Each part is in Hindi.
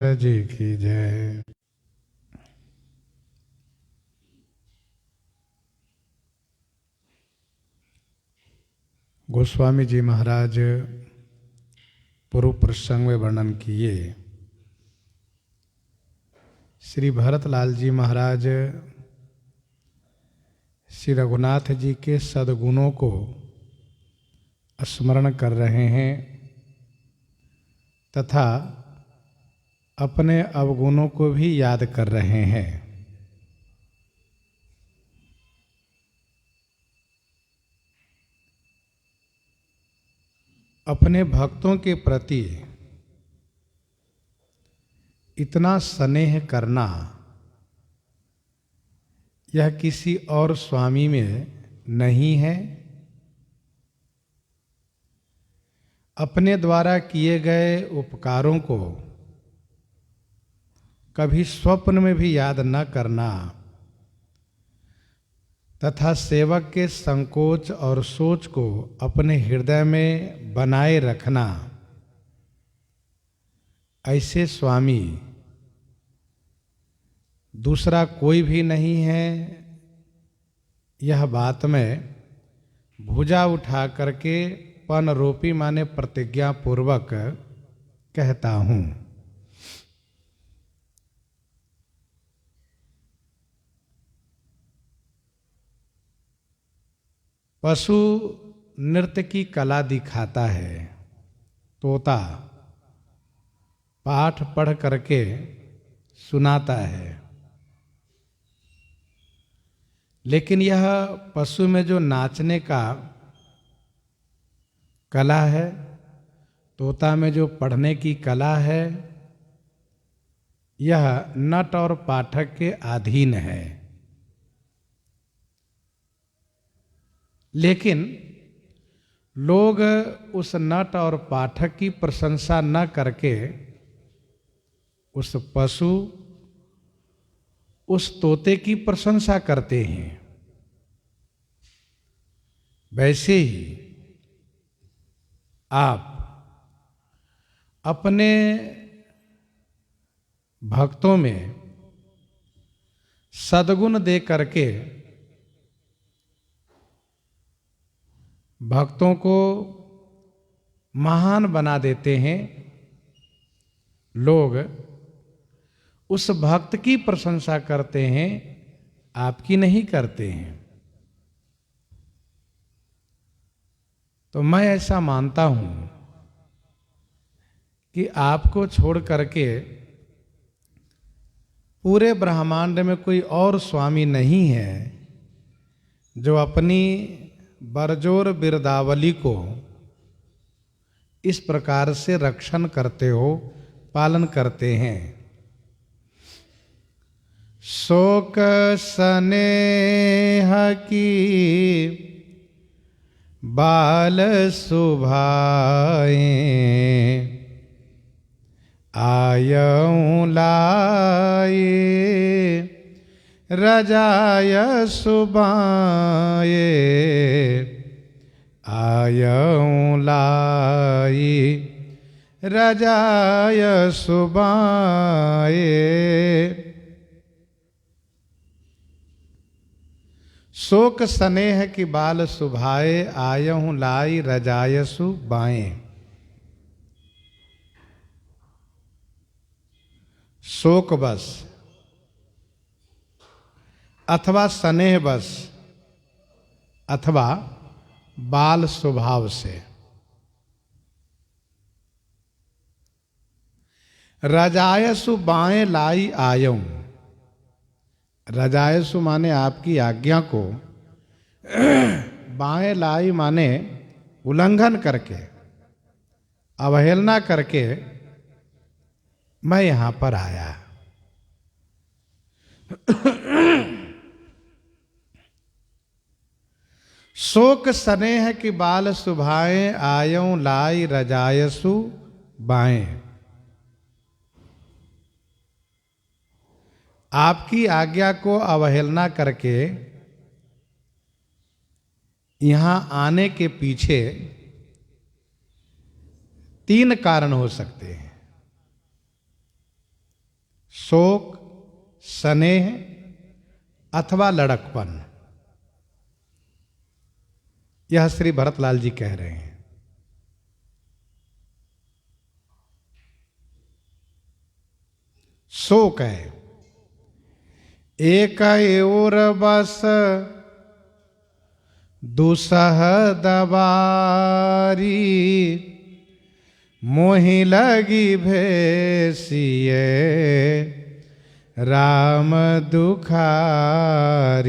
जी की जय। गोस्वामी जी महाराज पूर्व प्रसंग में वर्णन किए। श्री भरतलाल जी महाराज श्री रघुनाथ जी के सद्गुणों को स्मरण कर रहे हैं तथा अपने अवगुणों को भी याद कर रहे हैं। अपने भक्तों के प्रति इतना स्नेह करना यह किसी और स्वामी में नहीं है। अपने द्वारा किए गए उपकारों को कभी स्वप्न में भी याद न करना तथा सेवक के संकोच और सोच को अपने हृदय में बनाए रखना, ऐसे स्वामी दूसरा कोई भी नहीं है। यह बात मैं भुजा उठा करके पन रोपी माने प्रतिज्ञा पूर्वक कहता हूँ। पशु नृत्य की कला दिखाता है, तोता पाठ पढ़ करके सुनाता है, लेकिन यह पशु में जो नाचने का कला है, तोता में जो पढ़ने की कला है, यह नट और पाठक के अधीन है। लेकिन लोग उस नट और पाठक की प्रशंसा न करके उस पशु, उस तोते की प्रशंसा करते हैं। वैसे ही आप अपने भक्तों में सद्गुण दे करके भक्तों को महान बना देते हैं। लोग उस भक्त की प्रशंसा करते हैं, आपकी नहीं करते हैं। तो मैं ऐसा मानता हूं कि आपको छोड़ करके पूरे ब्रह्मांड में कोई और स्वामी नहीं है जो अपनी बरजोर बिरदावली को इस प्रकार से रक्षण करते हो, पालन करते हैं। शोक स्नेह की बाल सुभाए, आयऊं लाए रजाय सुबाए, आयऊं लाई रजाय सुबाए। शोक स्नेह की बाल सुभाए, आयहूं लाई रजायसु बाएं। शोक बस अथवा स्नेह बस अथवा बाल स्वभाव से रजायसु बाएं लाई आयऊं। रजायसु माने आपकी आज्ञा को, बाएं लाई माने उल्लंघन करके, अवहेलना करके मैं यहां पर आया। शोक स्नेह की बाल सुभाएं, आयऊं लाई रजायसु बाएं। आपकी आज्ञा को अवहेलना करके यहां आने के पीछे 3 कारण हो सकते हैं। शोक, स्नेह अथवा लड़कपन। यह श्री भरतलाल जी कह रहे हैं। शोक है, एक और बस दुसह दबारी, मोहि लगी भेसिए राम दुखारी।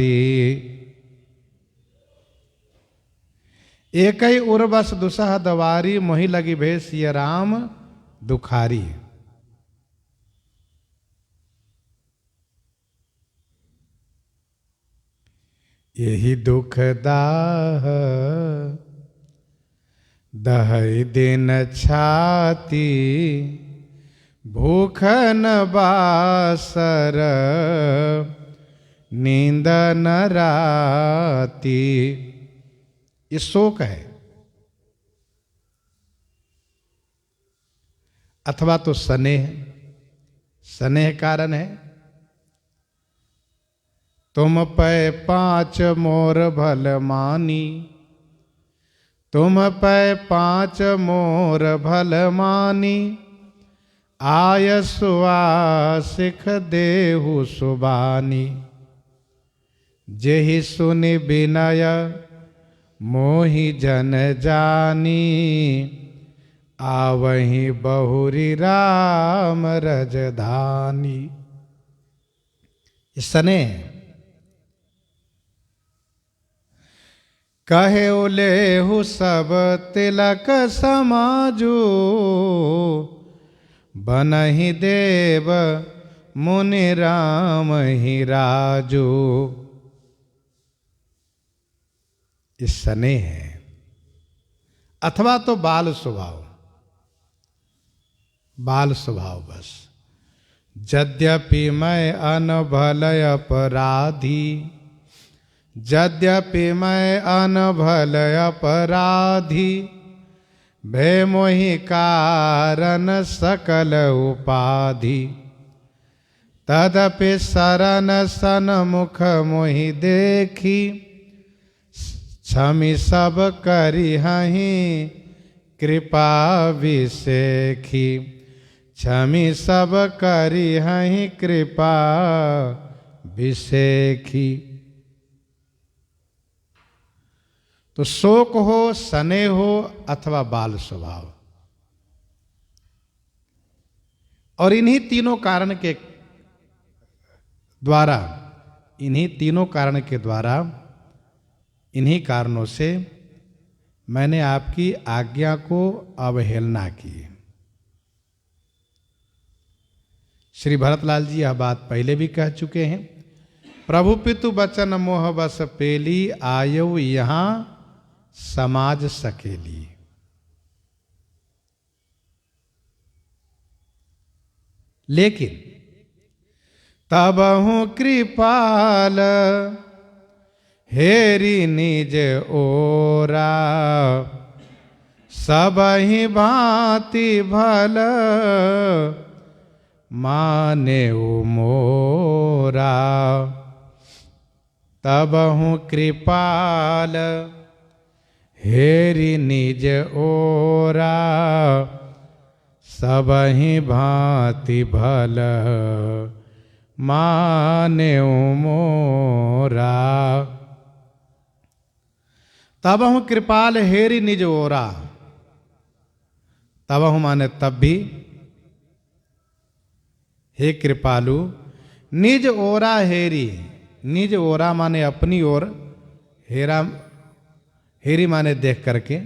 एक ही उर्वस दुसह दवारी, मोहि लगी भेसिए राम दुखारी। यही दुख दाह दहई दिन छाती, भूख न बासर नींद न राती। ये शोक है। अथवा तो स्नेह, स्नेह कारण है। तुम पै पाँच मोर भल मानी, तुम पै पाँच मोर भल मानी, आय सुआसिख देहु सुबानी। जेहि सुनि विनय मोहि जन जानी, आवहि बहुरी राम रजधानी। स्नेह कहे लेहु सब तिलक समाजू, बनहि देव मुनि राम ही राजू। इस स्नेह है। अथवा तो बाल स्वभाव, बाल स्वभाव बस। यद्यपि मैं अनभल अपराधी, यद्यपि मैं अनभल अपराधी, भय मोहि कारण सकल उपाधि। तदपि शरण सन्मुख मोहि देखी, क्षमि सब करिहहि कृपा विसेखी। क्षमि सब करिहहि कृपा विसेखी। तो शोक हो, स्नेह हो अथवा बाल स्वभाव, और इन्हीं तीनों कारण के द्वारा, इन्हीं तीनों कारण के द्वारा, इन्हीं कारणों से मैंने आपकी आज्ञा को अवहेलना की। श्री भरतलाल जी यह बात पहले भी कह चुके हैं। प्रभु पितु बचन मोह बस पेली, आयु यहां समाज सकेली। लेकिन तबहु कृपाल हेरी निज ओरा, सबहि भांति भल माने मोरा। तबहु कृपाल हेरी निज ओरा, सबहि भांति भल माने मोरा। तबहु कृपाल हेरी निज ओरा। तबहु माने तब भी, हे कृपालु, निज ओरा हेरी। निज ओरा माने अपनी ओर, हेरा हेरी माने देख करके,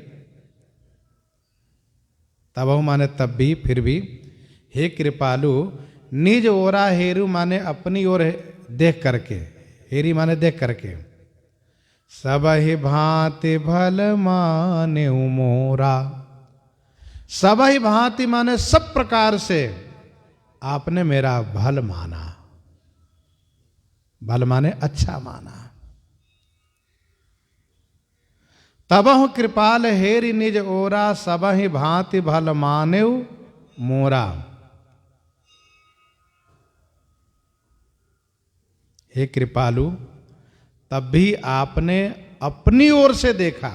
तबहु माने तब भी, फिर भी। हे कृपालु, निज ओरा हेरु माने अपनी ओर देख करके, हेरी माने देख करके। सबहि भांति भल माने मोरा। सबहि भांति माने सब प्रकार से आपने मेरा भल माना। भल माने अच्छा माना। तबहु कृपाल हेरि निज ओरा, सबहि भांति भल मानेउ मोरा। हे कृपालु, तब भी आपने अपनी ओर से देखा,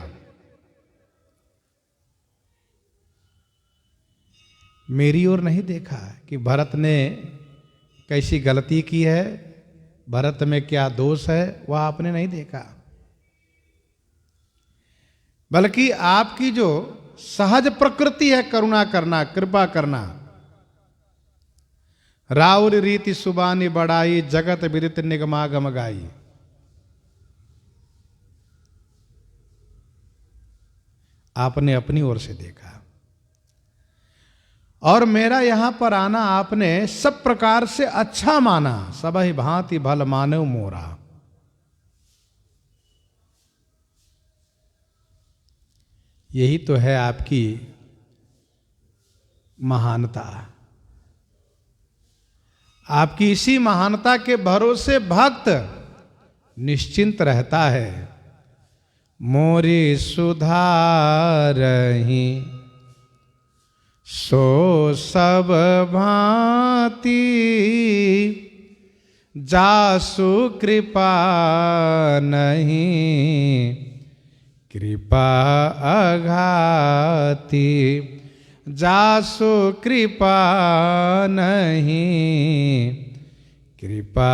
मेरी ओर नहीं देखा कि भरत ने कैसी गलती की है, भरत में क्या दोष है, वह आपने नहीं देखा। बल्कि आपकी जो सहज प्रकृति है करुणा करना, कृपा करना, राउर रीति सुबानी बढ़ाई, जगत विदित निगमागम गाई, आपने अपनी ओर से देखा। और मेरा यहां पर आना आपने सब प्रकार से अच्छा माना, सबहि भांति भल मानव मोरा। यही तो है आपकी महानता। आपकी इसी महानता के भरोसे भक्त निश्चिंत रहता है। मोरी सुधारहि सो सब भांति, जासु कृपा नहीं कृपा अघाती, जासु कृपा नहीं कृपा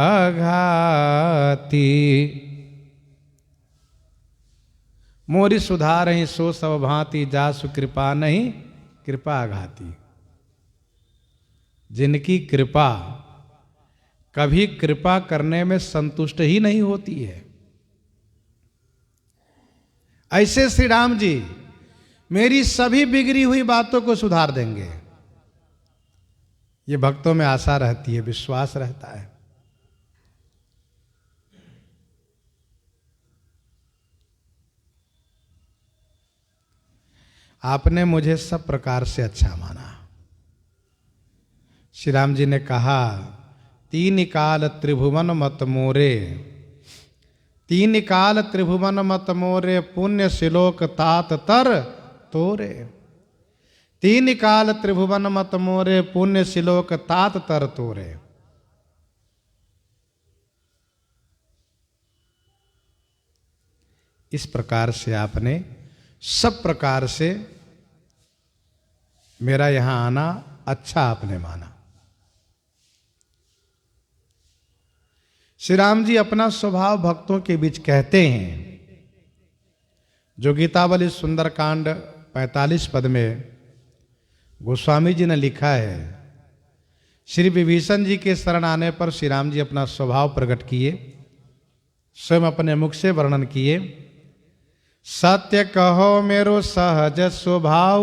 अघाती। मोरी सुधारहि सो सब भांति, जासु कृपा नहीं कृपा आघाती। जिनकी कृपा कभी कृपा करने में संतुष्ट ही नहीं होती है, ऐसे श्री राम जी मेरी सभी बिगड़ी हुई बातों को सुधार देंगे। ये भक्तों में आशा रहती है, विश्वास रहता है। आपने मुझे सब प्रकार से अच्छा माना। श्री राम जी ने कहा, तीन काल त्रिभुवन मत मोरे, तीन काल त्रिभुवन मत मोरे, पुण्य सिलोक तात तर तोरे। तीन काल त्रिभुवन मत मोरे, पुण्य सिलोक तात तर तोरे। इस प्रकार से आपने सब प्रकार से मेरा यहां आना अच्छा आपने माना। श्री राम जी अपना स्वभाव भक्तों के बीच कहते हैं, जो गीतावली सुंदरकांड 45 पद में गोस्वामी जी ने लिखा है। श्री विभीषण जी के शरण आने पर श्री राम जी अपना स्वभाव प्रकट किए, स्वयं अपने मुख से वर्णन किए। सत्य कहो मेरो सहज स्वभाव,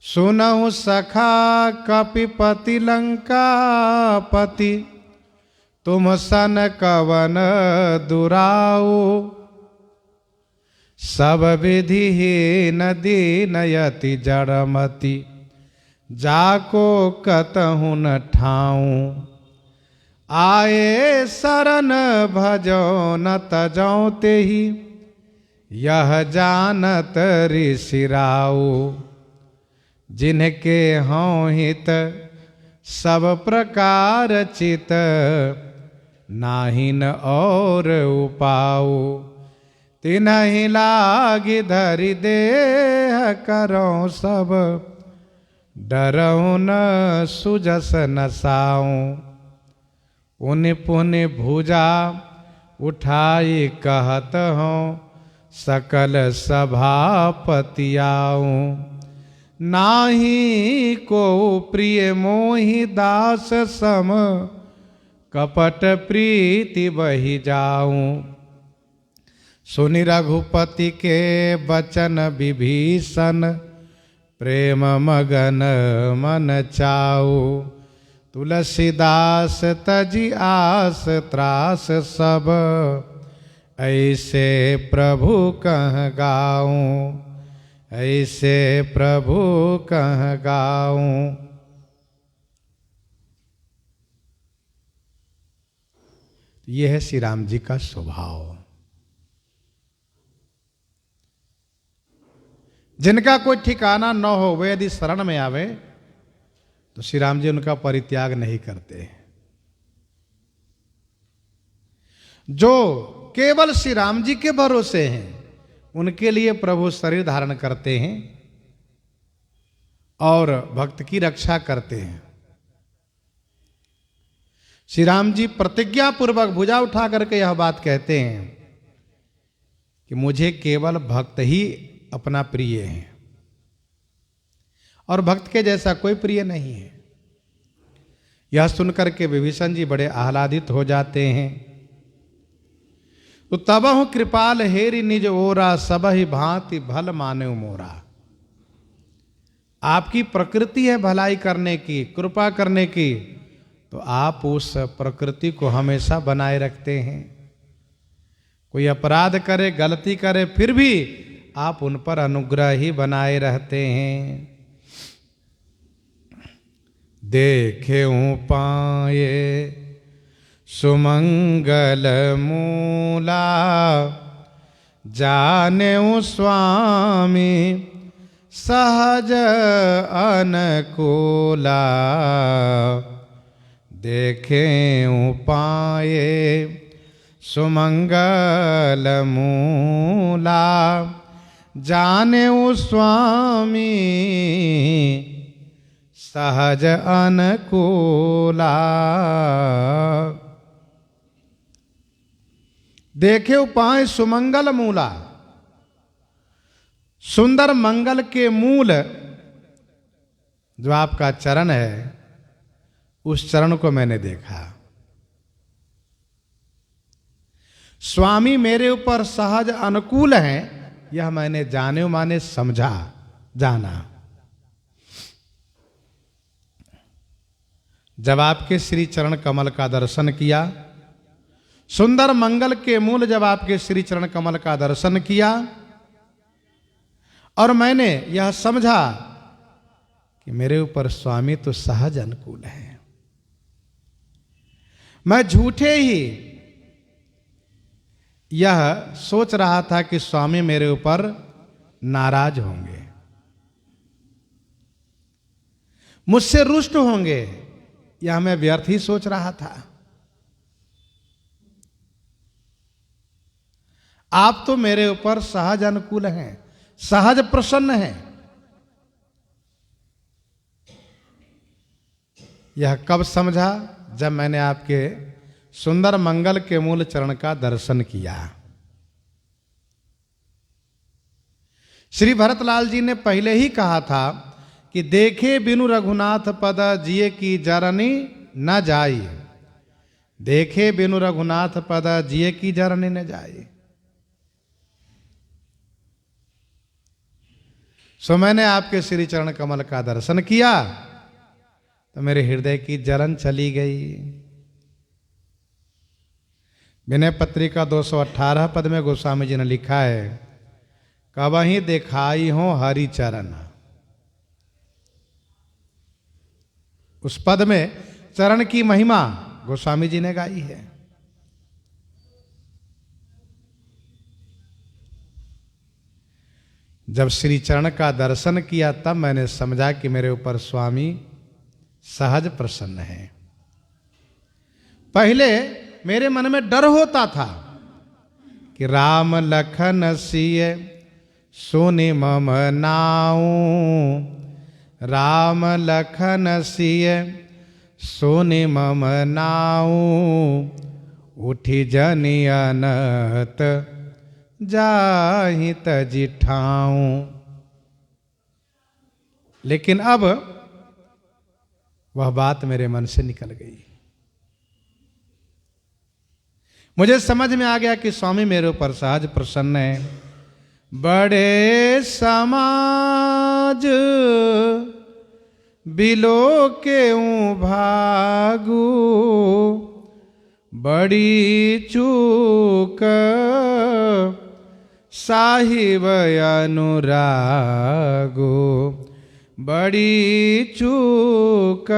सुनहु सखा कपिपति लंकापति, तुम सन कवन दुराऊ, सब विधि नदी नयति जड़मति, जाको कतहु न ठाऊं, आए शरण भजो न तजौ तेहि, यह जानत ऋषिराऊ, जिनके हों हित सब प्रकार चित, नाहिन और उपाऊ, तिन्हि लागी धरि देह करो सब, डरऊ न सुजस नसाऊं, पुनि पुनि भुजा उठाई कहत हूँ, सकल सभापति आऊं, नाहि को प्रिय मोहि दास सम, कपट प्रीति बहि जाऊं, सुनि रघुपति के बचन विभीषण, प्रेम मगन मन चाऊ, तुलसीदास तजी आस त्रास सब, ऐसे प्रभु कह गाऊं, ऐसे प्रभु कह गाऊं। यह है श्री राम जी का स्वभाव। जिनका कोई ठिकाना न हो, वे यदि शरण में आवे तो श्री राम जी उनका परित्याग नहीं करते। जो केवल श्री राम जी के भरोसे हैं, उनके लिए प्रभु शरीर धारण करते हैं और भक्त की रक्षा करते हैं। श्री राम जी प्रतिज्ञा पूर्वक भुजा उठा करके यह बात कहते हैं कि मुझे केवल भक्त ही अपना प्रिय है और भक्त के जैसा कोई प्रिय नहीं है। यह सुनकर के विभीषण जी बड़े आह्लादित हो जाते हैं। तो तबहु कृपाल हेरि निज ओरा, सबहि भांति भल माने मोरा। आपकी प्रकृति है भलाई करने की, कृपा करने की, तो आप उस प्रकृति को हमेशा बनाए रखते हैं। कोई अपराध करे, गलती करे, फिर भी आप उन पर अनुग्रह ही बनाए रहते हैं। देखेऊं पाए सुमंगल मूला, जानेऊं स्वामी सहज अनुकूला। देखेऊं पाए सुमंगल मूला, जानेऊं स्वामी सहज अनुकूला। देखे उपाय सुमंगल मूला, सुंदर मंगल के मूल जो आपका चरण है, उस चरण को मैंने देखा। स्वामी मेरे ऊपर सहज अनुकूल हैं, यह मैंने जाने माने समझा, जाना। जब आपके श्री चरण कमल का दर्शन किया, सुंदर मंगल के मूल जब आपके श्री चरण कमल का दर्शन किया, और मैंने यह समझा कि मेरे ऊपर स्वामी तो सहज अनुकूल है। मैं झूठे ही यह सोच रहा था कि स्वामी मेरे ऊपर नाराज होंगे, मुझसे रुष्ट होंगे, यह मैं व्यर्थ ही सोच रहा था। आप तो मेरे ऊपर सहज अनुकूल हैं, सहज प्रसन्न हैं। यह कब समझा? जब मैंने आपके सुंदर मंगल के मूल चरण का दर्शन किया। श्री भरतलाल जी ने पहले ही कहा था कि देखे बिनु रघुनाथ पद, जिए की जरनी न जाई। देखे बिनु रघुनाथ पद, जिए की जरनी न जाई। सो मैंने आपके श्री चरण कमल का दर्शन किया तो मेरे हृदय की जलन चली गई। विनय पत्रिका 218 पद में गोस्वामी जी ने लिखा है, कबहि दिखाई हो हरि चरण। उस पद में चरण की महिमा गोस्वामी जी ने गाई है। जब श्री चरण का दर्शन किया तब मैंने समझा कि मेरे ऊपर स्वामी सहज प्रसन्न है। पहले मेरे मन में डर होता था कि राम लखन सिय सुनि मम नाऊ। राम लखन सिय सुनि मम नाऊ। उठी जनि अनत जाहि तजि ठाऊं। लेकिन अब वह बात मेरे मन से निकल गई। मुझे समझ में आ गया कि स्वामी मेरे ऊपर सहज प्रसन्न है। बड़े समाज बिलो के भागू। बड़ी चूक साहिब अनुरागो। बड़ी चूक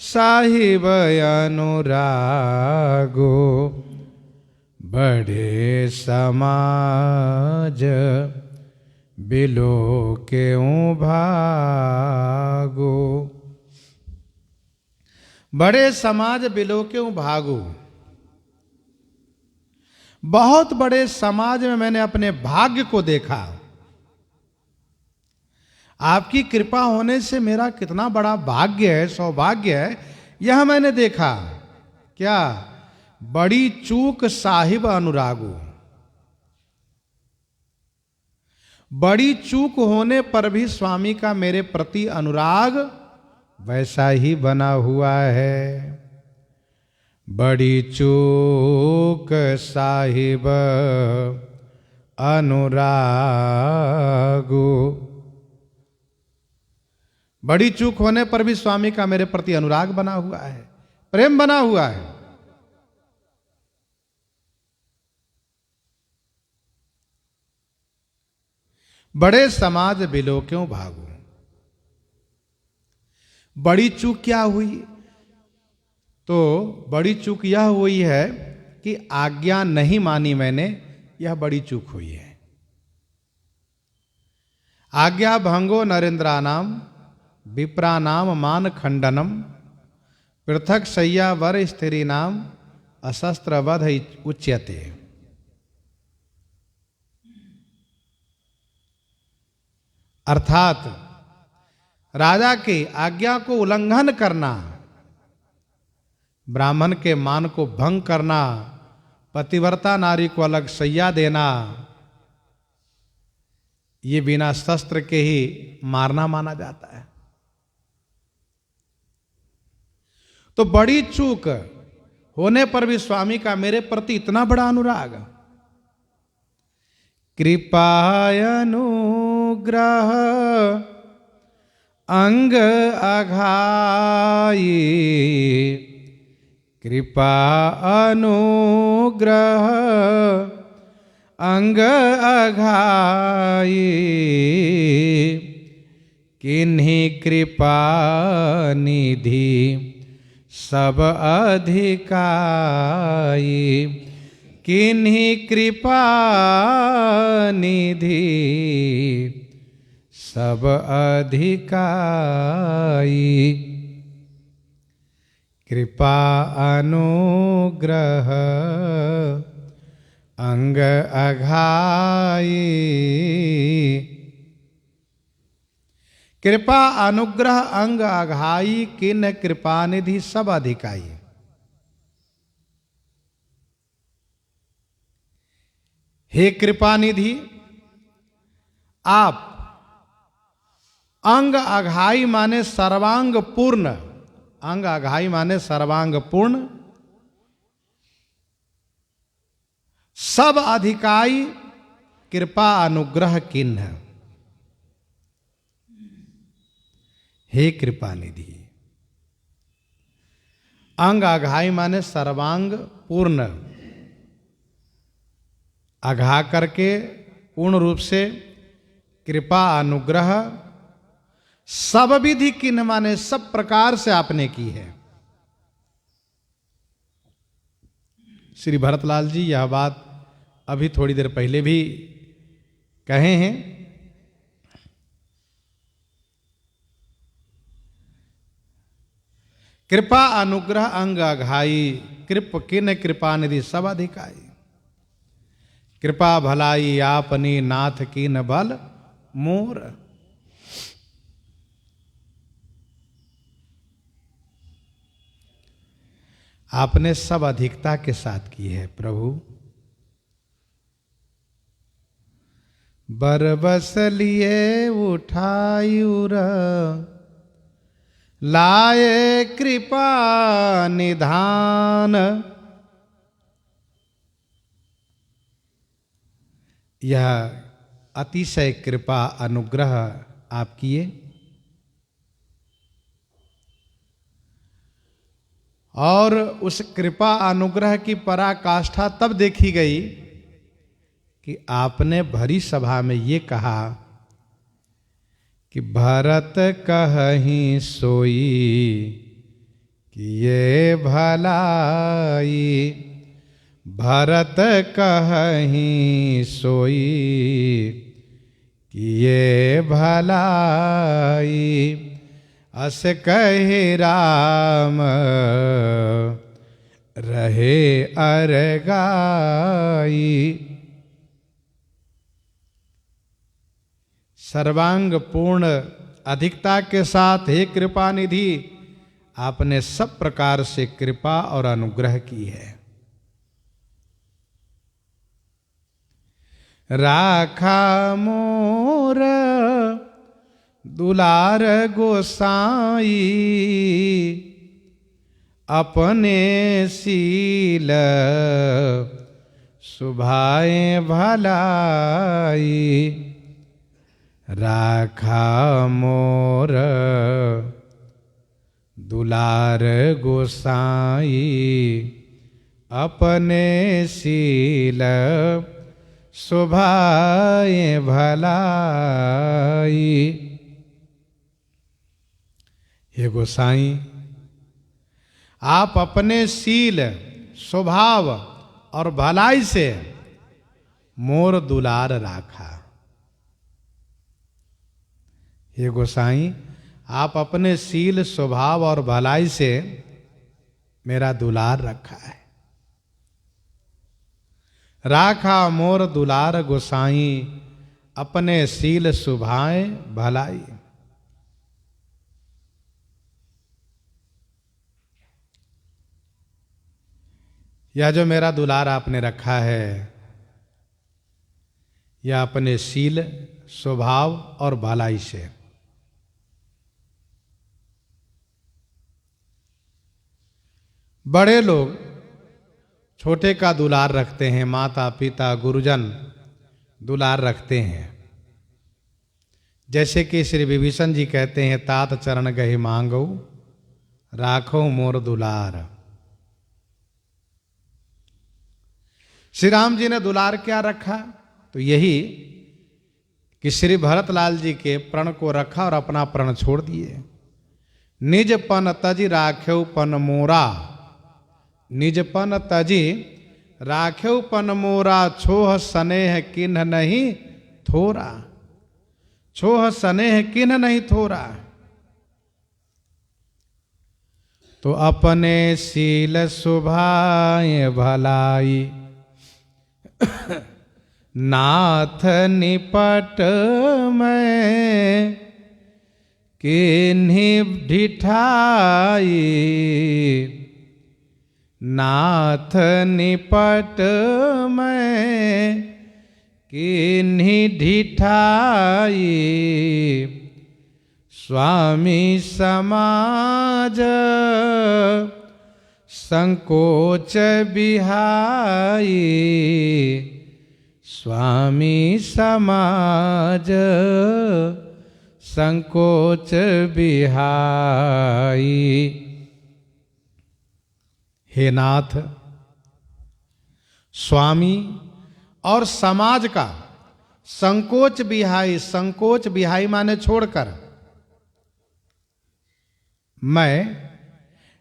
साहिब अनुरागो। बड़े समाज बिलो के भागो। बड़े समाज बिलो के भागो। बहुत बड़े समाज में मैंने अपने भाग्य को देखा। आपकी कृपा होने से मेरा कितना बड़ा भाग्य है, सौभाग्य है, यह मैंने देखा। क्या? बड़ी चूक साहिब अनुरागो। बड़ी चूक होने पर भी स्वामी का मेरे प्रति अनुराग वैसा ही बना हुआ है। बड़ी चूक साहिब अनुरागो। बड़ी चूक होने पर भी स्वामी का मेरे प्रति अनुराग बना हुआ है, प्रेम बना हुआ है। बड़े समाज बिलो क्यों भागो। बड़ी चूक क्या हुई? तो बड़ी चूक यह हुई है कि आज्ञा नहीं मानी मैंने, यह बड़ी चूक हुई है। आज्ञा भंगो नरेंद्रानाम विप्रानाम मान खंडनम पृथक शय्या वर स्त्री नाम अशस्त्र वध उच्यते। अर्थात राजा की आज्ञा को उल्लंघन करना, ब्राह्मण के मान को भंग करना, पतिव्रता नारी को अलग शय्या देना, ये बिना शस्त्र के ही मारना माना जाता है। तो बड़ी चूक होने पर भी स्वामी का मेरे प्रति इतना बड़ा अनुराग। कृपायनुग्रह अंग अघाई। कृपा अनुग्रह अंग अघाई। किन्हीं कृपा निधि सब अधिकाई। किन्हीं कृपा निधि सब अधिकाई। कृपा अनुग्रह अंग अघाई। कृपा अनुग्रह अंग अघाई। किन कृपा निधि सब अधिकाई। हे कृपा निधि, आप अंग अघाई माने सर्वांग पूर्ण। अंग अघाई माने सर्वांग पूर्ण। सब अधिकाई कृपा अनुग्रह किन्ह। हे कृपा निधि, अंग अघाई माने सर्वांग पूर्ण। अघा करके पूर्ण रूप से कृपा अनुग्रह सब विधि किन्ह माने सब प्रकार से आपने की है। श्री भरतलाल जी यह बात अभी थोड़ी देर पहले भी कहे हैं। कृपा अनुग्रह अंग अघाई। कृप किन कृपा निधि सब अधिकाई। कृपा भलाई आपनी नाथ कीन बल मोर। आपने सब अधिकता के साथ की है प्रभु। बरबस लिए उठायूर लाए कृपा निधान। यह अतिशय कृपा अनुग्रह आप किए। और उस कृपा अनुग्रह की पराकाष्ठा तब देखी गई कि आपने भरी सभा में ये कहा कि भरत कहीं सोई कि ये भलाई। भरत कहीं सोई कि ये भलाई। अस कहे राम रहे अरगाई। सर्वांग पूर्ण अधिकता के साथ हे कृपा निधि, आपने सब प्रकार से कृपा और अनुग्रह की है। राखा मोर दुलार गोसाई, अपने सील सुभाए भलाई। राखा मोर दुलार गोसाई, अपने सील सुभाए भलाई। हे गोसाई, आप अपने शील, स्वभाव और भलाई से मोर दुलार राखा। हे गोसाई, आप अपने शील, स्वभाव और भलाई से मेरा दुलार रखा है। राखा मोर दुलार गोसाई, अपने शील सुभाए भलाई। यह जो मेरा दुलार आपने रखा है, यह अपने शील, स्वभाव और भलाई से। बड़े लोग छोटे का दुलार रखते हैं, माता पिता गुरुजन दुलार रखते हैं। जैसे कि श्री विभीषण जी कहते हैं, तात चरण गहि मांगो, राखो मोर दुलार। श्री राम जी ने दुलार क्या रखा? तो यही कि श्री भरतलाल जी के प्रण को रखा और अपना प्रण छोड़ दिए। निज पन तजी राख्यो पन मोरा, निज पन तजी राख्यो पन मोरा, छोह स्नेह किन्ह नहीं थोरा। छोह स्नेह किन्ह नहीं थोरा। तो अपने शील सुभाए भलाई, नाथ निपट में किन्हीं ढिठाई। नाथ निपट में किन्हीं ढिठाई। स्वामी समाज संकोच बिहाई। स्वामी समाज संकोच बिहाई। हे नाथ, स्वामी और समाज का संकोच बिहाई। संकोच बिहाई माने छोड़कर, मैं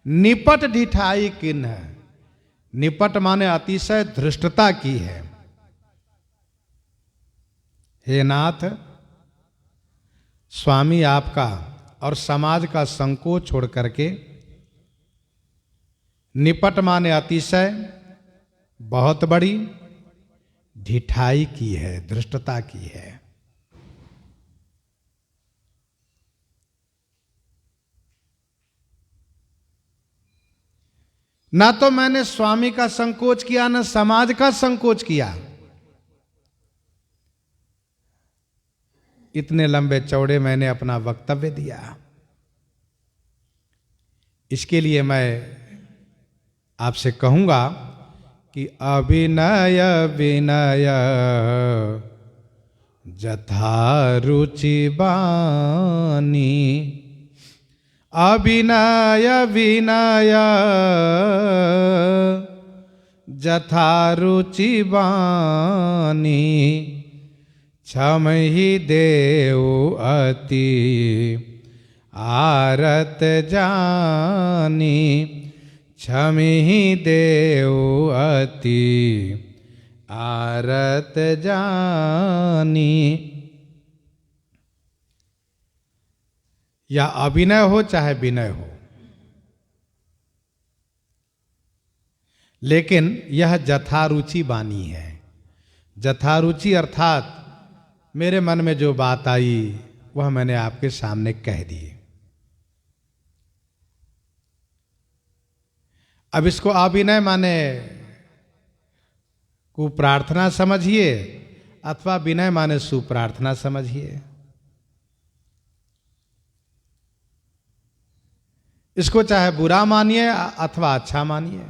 निपट ढिठाई किन्ह। निपट माने अतिशय धृष्टता की है। हे नाथ, स्वामी आपका और समाज का संकोच छोड़ करके, निपट माने अतिशय, बहुत बड़ी ढिठाई की है, धृष्टता की है। ना तो मैंने स्वामी का संकोच किया, ना समाज का संकोच किया। इतने लंबे चौड़े मैंने अपना वक्तव्य दिया। इसके लिए मैं आपसे कहूंगा कि अभिनय विनय जथा रुचि बानी। अभिनय विनय जथा रुचि बानी। क्षम ही देव अति आरत जानी। क्षम ही देव अति आरत जानी। या अभिनय हो चाहे विनय हो, लेकिन यह जथारुचि वाणी है। जथारुचि अर्थात मेरे मन में जो बात आई वह मैंने आपके सामने कह दी। अब इसको अभिनय माने कुप्रार्थना समझिए अथवा विनय माने सुप्रार्थना समझिए। इसको चाहे बुरा मानिए अथवा अच्छा मानिए,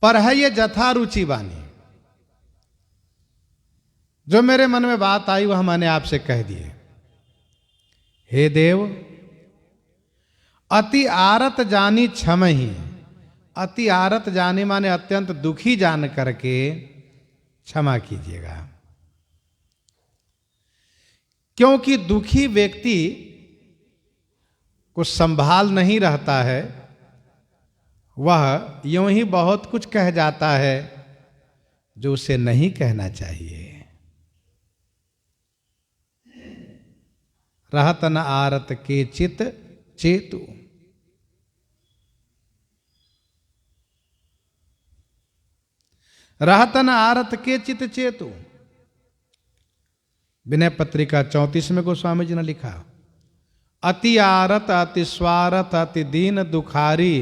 पर है ये जथारुचि वाणी। जो मेरे मन में बात आई वह मैंने आपसे कह दिए। हे देव, अति आरत जानी क्षम ही। अति आरत जानी माने अत्यंत दुखी जान करके क्षमा कीजिएगा। क्योंकि दुखी व्यक्ति को संभाल नहीं रहता है, वह यूं ही बहुत कुछ कह जाता है जो उसे नहीं कहना चाहिए। रहत न आरत के चित चेतु। रहत न आरत के चित चेतु। विनय पत्रिका 34 में गोस्वामी जी ने लिखा, अति आरत अति स्वारथ अति दीन दुखारी।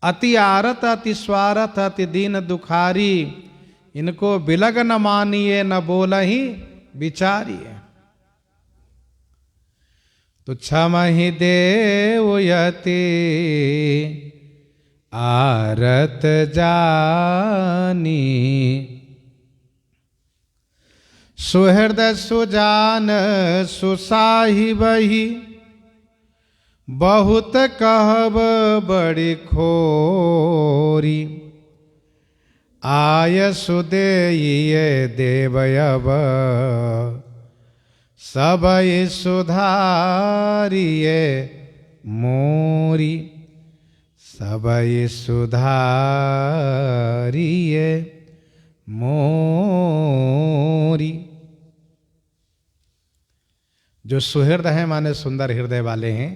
अति आरत अति स्वारथ अति दीन दुखारी। इनको बिलग न मानिए न बोलहि विचारिए। तो क्षमहि देव यति आरत जानी। सुहृदय सुजान सुसाहिबहि। बहुत कहब बड़ी खोरी। आय सुदेइये देवयब सबई सुधारिये मोरी। सबई सुधारिये मोरी। जो सुहृद है माने सुंदर हृदय वाले हैं,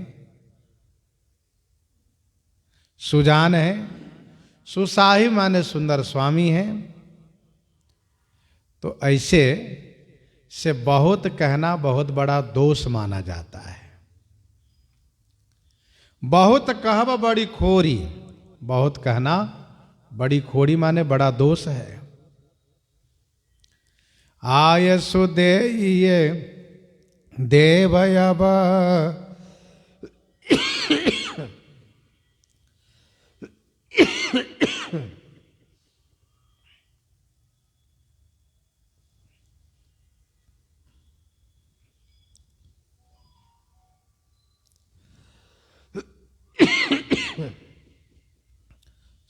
सुजान है, सुसाहिब माने सुंदर स्वामी हैं, तो ऐसे से बहुत कहना बहुत बड़ा दोष माना जाता है। बहुत कहब बड़ी खोरी। बहुत कहना बड़ी खोरी माने बड़ा दोष है। आय सुदेइये देवयब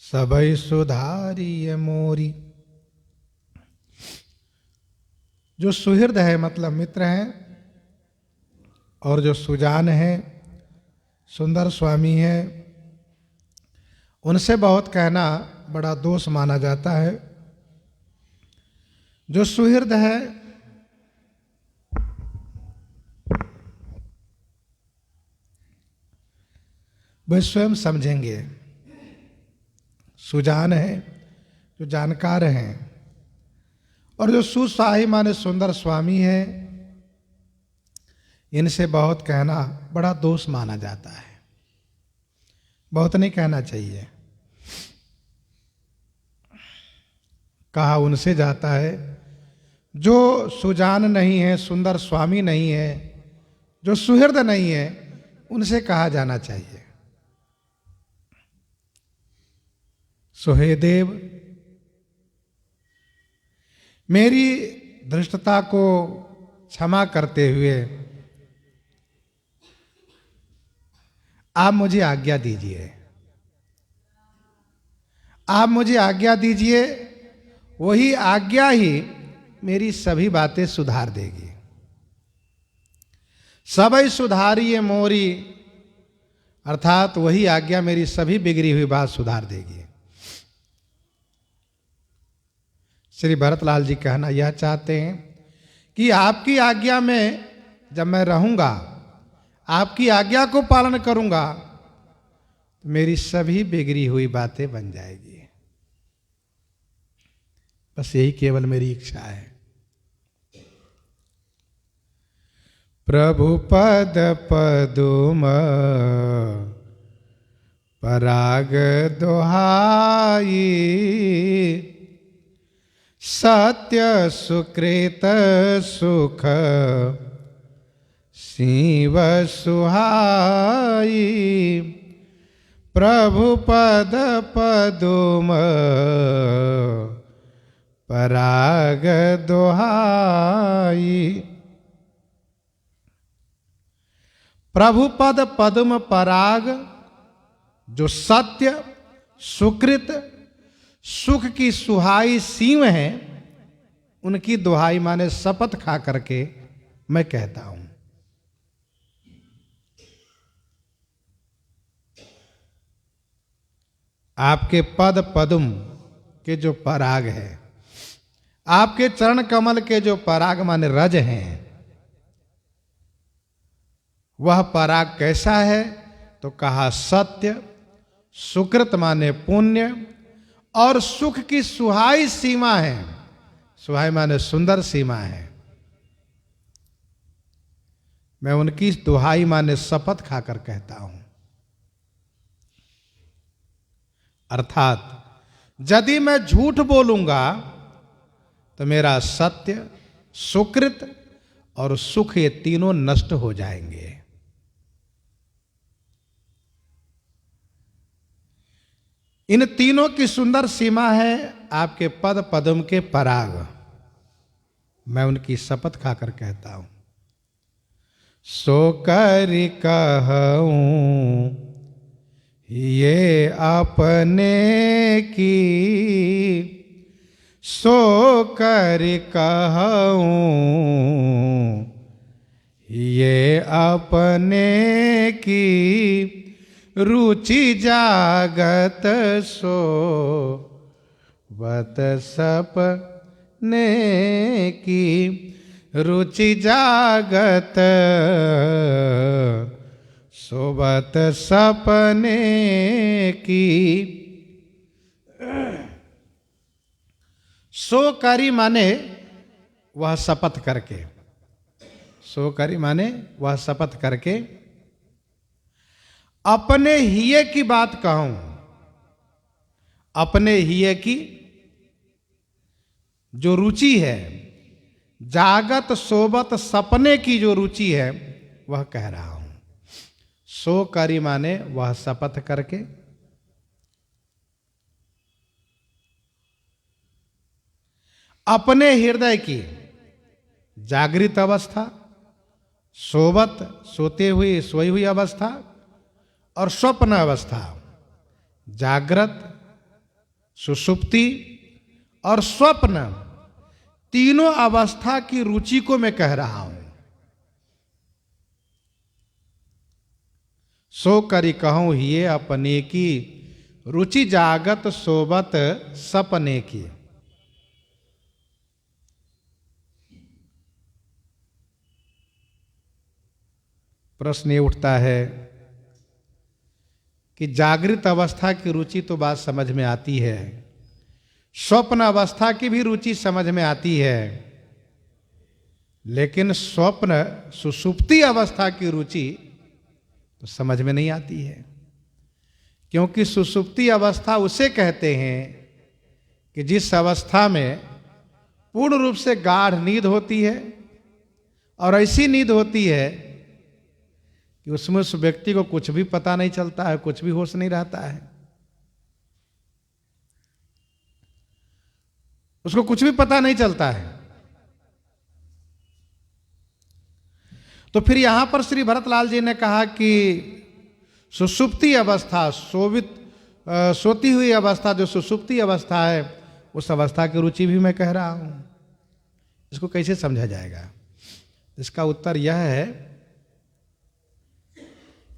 सबई सुधारिये मोरी। जो सुहृद है मतलब मित्र है, और जो सुजान है, सुंदर स्वामी है, उनसे बहुत कहना बड़ा दोष माना जाता है। जो सुहृद है वे स्वयं समझेंगे। सुजान है, जो जानकार हैं, और जो सुसाही माने सुंदर स्वामी है, इनसे बहुत कहना बड़ा दोष माना जाता है। बहुत नहीं कहना चाहिए। कहा उनसे जाता है जो सुजान नहीं है, सुंदर स्वामी नहीं है, जो सुहृद नहीं है, उनसे कहा जाना चाहिए। सोहे देव, मेरी धृष्टता को क्षमा करते हुए आप मुझे आज्ञा दीजिए। आप मुझे आज्ञा दीजिए, वही आज्ञा ही मेरी सभी बातें सुधार देगी। सबई सुधारिये मोरी, अर्थात वही आज्ञा मेरी सभी बिगड़ी हुई बात सुधार देगी। श्री भरतलाल जी कहना यह चाहते हैं कि आपकी आज्ञा में जब मैं रहूंगा, आपकी आज्ञा को पालन करूंगा, तो मेरी सभी बिगड़ी हुई बातें बन जाएगी। बस यही केवल मेरी इच्छा है। प्रभु पद पदुम पराग दोहाई, सत्य सुकृत सुख शिव सुहाई। प्रभु पद पदुम पराग दोहाई। प्रभु पद पद्म पराग, जो सत्य सुकृत सुख की सुहाई सीम है, उनकी दुहाई माने शपथ खा करके मैं कहता हूं। आपके पद पद्म के जो पराग है, आपके चरण कमल के जो पराग माने रज हैं, वह पराग कैसा है? तो कहा सत्य, सुकृत माने पुण्य, और सुख की सुहाई सीमा है। सुहाई माने सुंदर सीमा है। मैं उनकी दुहाई माने शपथ खाकर कहता हूं। अर्थात यदि मैं झूठ बोलूंगा तो मेरा सत्य, सुकृत और सुख ये तीनों नष्ट हो जाएंगे। इन तीनों की सुंदर सीमा है आपके पद पद्म के पराग। मैं उनकी शपथ खाकर कहता हूं। सो कर कहूं ये अपने की, सो कर कहूं ये अपने की, रुचि जागत सो बत सपने की। रुचि जागत सोबत सपने की। सो करी माने वह शपथ करके, सो करी माने वह शपथ करके अपने हिये की बात कहूं। अपने हिये की जो रुचि है, जागत सोबत सपने की जो रुचि है, वह कह रहा हूं। सो करी माने वह शपथ करके, अपने हृदय की जागृत अवस्था, सोबत सोते हुई सोई हुई अवस्था, और स्वप्न अवस्था, जागृत, सुषुप्ति और स्वप्न, तीनों अवस्था की रुचि को मैं कह रहा हूं। सो करी कहूं ये अपने की, रुचि जागत सोबत सपने की। प्रश्न ये उठता है कि जागृत अवस्था की रुचि तो बात समझ में आती है, स्वप्न अवस्था की भी रुचि समझ में आती है, लेकिन स्वप्न सुषुप्ति अवस्था की रुचि तो समझ में नहीं आती है। क्योंकि सुषुप्ति अवस्था उसे कहते हैं कि जिस अवस्था में पूर्ण रूप से गाढ़ नींद होती है, और ऐसी नींद होती है कि उसमें उस व्यक्ति को कुछ भी पता नहीं चलता है, कुछ भी होश नहीं रहता है, उसको कुछ भी पता नहीं चलता है। तो फिर यहां पर श्री भरतलाल जी ने कहा कि सुषुप्ति अवस्था, सोती हुई अवस्था, जो सुषुप्ति अवस्था है, उस अवस्था की रुचि भी मैं कह रहा हूं। इसको कैसे समझा जाएगा? इसका उत्तर यह है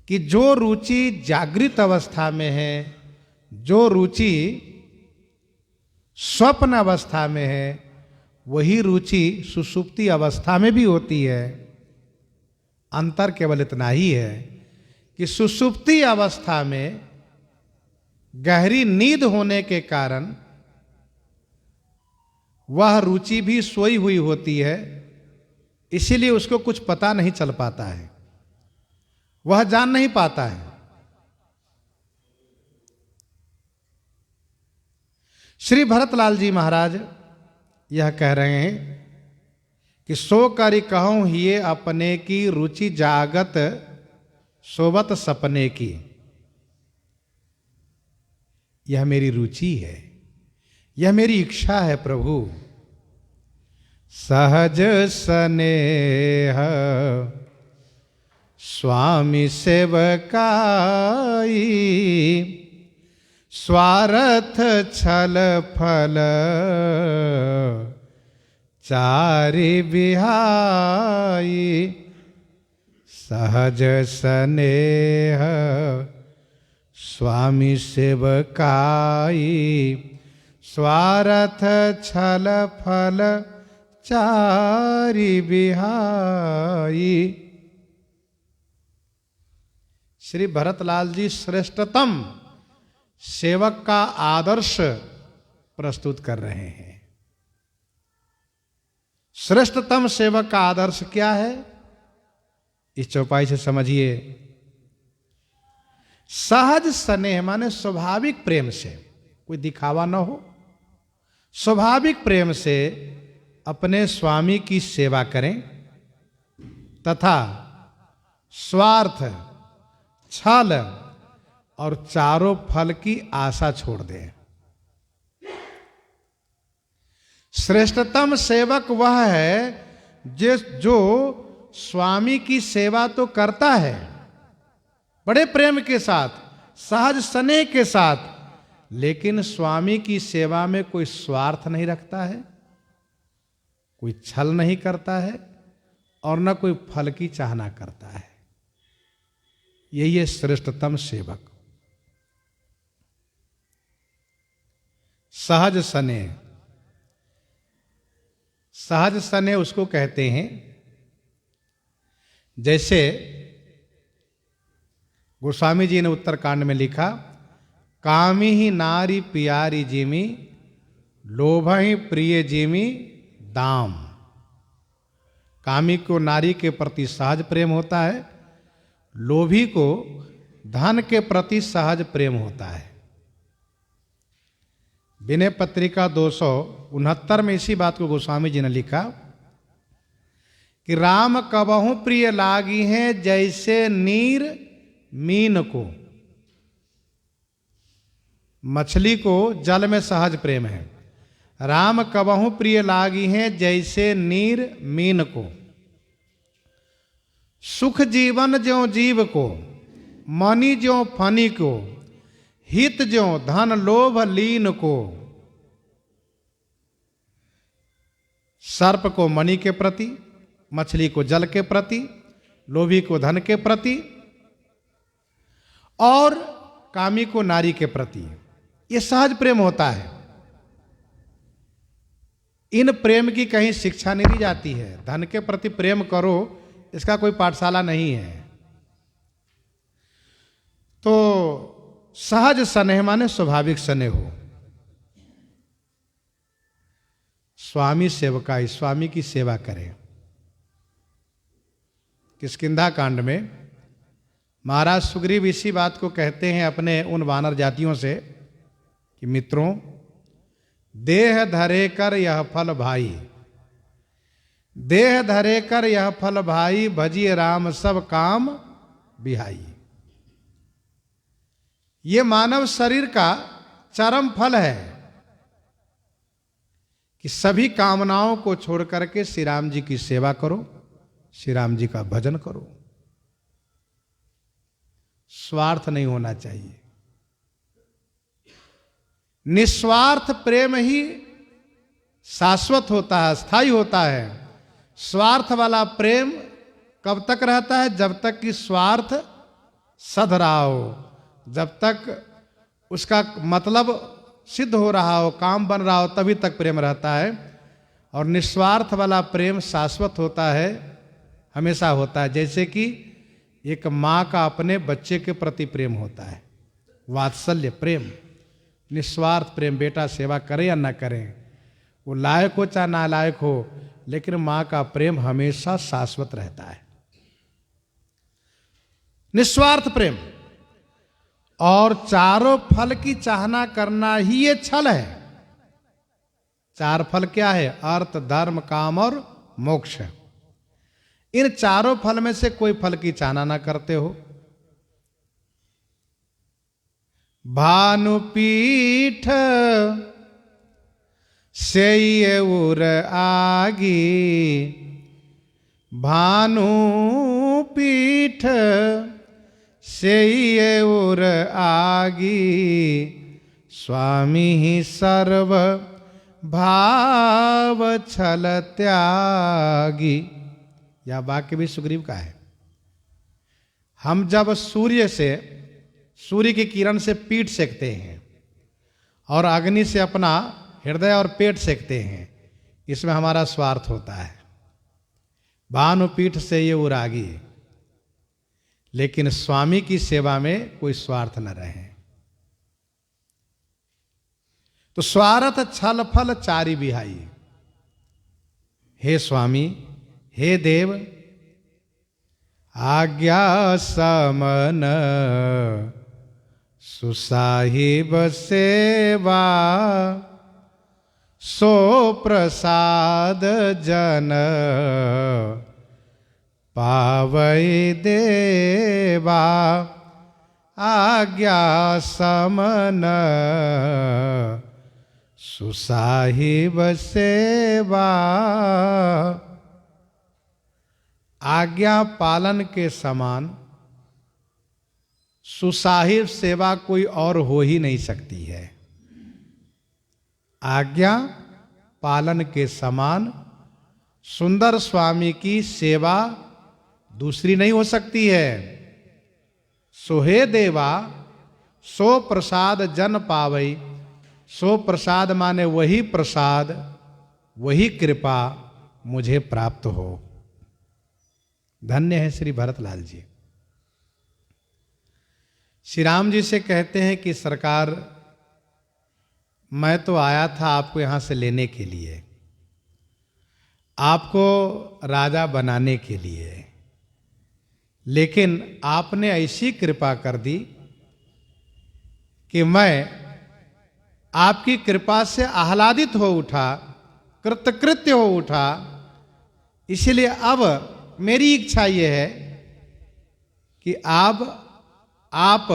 कि जो रुचि जागृत अवस्था में है, जो रुचि स्वप्न अवस्था में है, वही रुचि सुषुप्ति अवस्था में भी होती है। अंतर केवल इतना ही है कि सुषुप्ति अवस्था में गहरी नींद होने के कारण वह रुचि भी सोई हुई होती है, इसीलिए उसको कुछ पता नहीं चल पाता है, वह जान नहीं पाता है। श्री भरतलाल जी महाराज यह कह रहे हैं कि सो करि कहूं हिये अपने की रुचि जागत सोवत सपने की। यह मेरी रुचि है, यह मेरी इच्छा है प्रभु। सहज स्नेह स्वामी सेवकाई, स्वार्थ छल फल चारि बिहाई। सहज स्नेह स्वामी सेवकाई, स्वार्थ छल फल चारि बिहाई। श्री भरतलाल जी श्रेष्ठतम सेवक का आदर्श प्रस्तुत कर रहे हैं। श्रेष्ठतम सेवक का आदर्श क्या है, इस चौपाई से समझिए। सहज स्नेह माने स्वाभाविक प्रेम से, कोई दिखावा न हो, स्वाभाविक प्रेम से अपने स्वामी की सेवा करें तथा स्वार्थ छल और चारों फल की आशा छोड़ दें। श्रेष्ठतम सेवक वह है जो स्वामी की सेवा तो करता है बड़े प्रेम के साथ, सहज स्नेह के साथ, लेकिन स्वामी की सेवा में कोई स्वार्थ नहीं रखता है, कोई छल नहीं करता है और न कोई फल की चाहना करता है। यही है श्रेष्ठतम सेवक। सहज स्नेह, सहज स्नेह उसको कहते हैं जैसे गोस्वामी जी ने उत्तरकांड में लिखा, कामी ही नारी प्यारी जिमी, लोभ ही प्रिय जिमी दाम। कामी को नारी के प्रति सहज प्रेम होता है, लोभी को धन के प्रति सहज प्रेम होता है। विनय पत्रिका 269 में इसी बात को गोस्वामी जी ने लिखा कि राम कबहु प्रिय लागी हैं जैसे नीर मीन को। मछली को जल में सहज प्रेम है, राम कबहु प्रिय लागी हैं जैसे नीर मीन को। सुख जीवन ज्यों जीव को, मनि ज्यों फनी को, हित ज्यों धन लोभ लीन को। सर्प को मणि के प्रति, मछली को जल के प्रति, लोभी को धन के प्रति और कामी को नारी के प्रति, ये सहज प्रेम होता है। इन प्रेम की कहीं शिक्षा नहीं दी जाती है। धन के प्रति प्रेम करो, इसका कोई पाठशाला नहीं है। तो सहज स्नेह माने स्वाभाविक स्नेह हो। स्वामी सेवकाई, स्वामी की सेवा करें। किष्किंधा कांड में महाराज सुग्रीव इसी बात को कहते हैं अपने उन वानर जातियों से कि मित्रों, देह धरे कर यह फल भाई, देह धरे कर यह फल भाई, भजिए राम सब काम बिहाई। ये मानव शरीर का चरम फल है कि सभी कामनाओं को छोड़ करके श्री राम जी की सेवा करो, श्री राम जी का भजन करो। स्वार्थ नहीं होना चाहिए। निस्वार्थ प्रेम ही शाश्वत होता है, स्थायी होता है। स्वार्थ वाला प्रेम कब तक रहता है? जब तक कि स्वार्थ सध रहा हो, जब तक उसका मतलब सिद्ध हो रहा हो, काम बन रहा हो, तभी तक प्रेम रहता है। और निस्वार्थ वाला प्रेम शाश्वत होता है, हमेशा होता है। जैसे कि एक माँ का अपने बच्चे के प्रति प्रेम होता है, वात्सल्य प्रेम, निस्वार्थ प्रेम। बेटा सेवा करे या ना करें, वो लायक हो चाहे नालायक हो, लेकिन मां का प्रेम हमेशा शाश्वत रहता है, निस्वार्थ प्रेम। और चारों फल की चाहना करना ही ये छल है। चार फल क्या है? अर्थ, धर्म, काम और मोक्ष। इन चारों फल में से कोई फल की चाहना ना करते हो। भानुपीठ से उर आगी, भानुपीठ से उर आगी, स्वामी ही सर्व भाव छल त्यागी। यह वाक्य भी सुग्रीव का है। हम जब सूर्य की किरण से पीठ सेकते हैं और अग्नि से अपना हृदय और पेट सेकते हैं, इसमें हमारा स्वार्थ होता है। भानुपीठ से ये उरागी, लेकिन स्वामी की सेवा में कोई स्वार्थ न रहे। तो स्वार्थ छल फल चारि बिहाई। हे स्वामी, हे देव, आज्ञा समन सुसाहिब सेवा, सो प्रसाद जन पावै देवा। आज्ञा समन सुसाहिब सेवा। आज्ञा पालन के समान सुसाहिब सेवा कोई और हो ही नहीं सकती है। आज्ञा पालन के समान सुंदर स्वामी की सेवा दूसरी नहीं हो सकती है। सो हे देवा, सो प्रसाद जन पावई। सो प्रसाद माने वही प्रसाद, वही कृपा मुझे प्राप्त हो। धन्य है श्री भरतलाल जी। श्री राम जी से कहते हैं कि सरकार, मैं तो आया था आपको यहां से लेने के लिए, आपको राजा बनाने के लिए, लेकिन आपने ऐसी कृपा कर दी कि मैं आपकी कृपा से आह्लादित हो उठा, कृतकृत्य हो उठा। इसलिए अब मेरी इच्छा यह है कि आप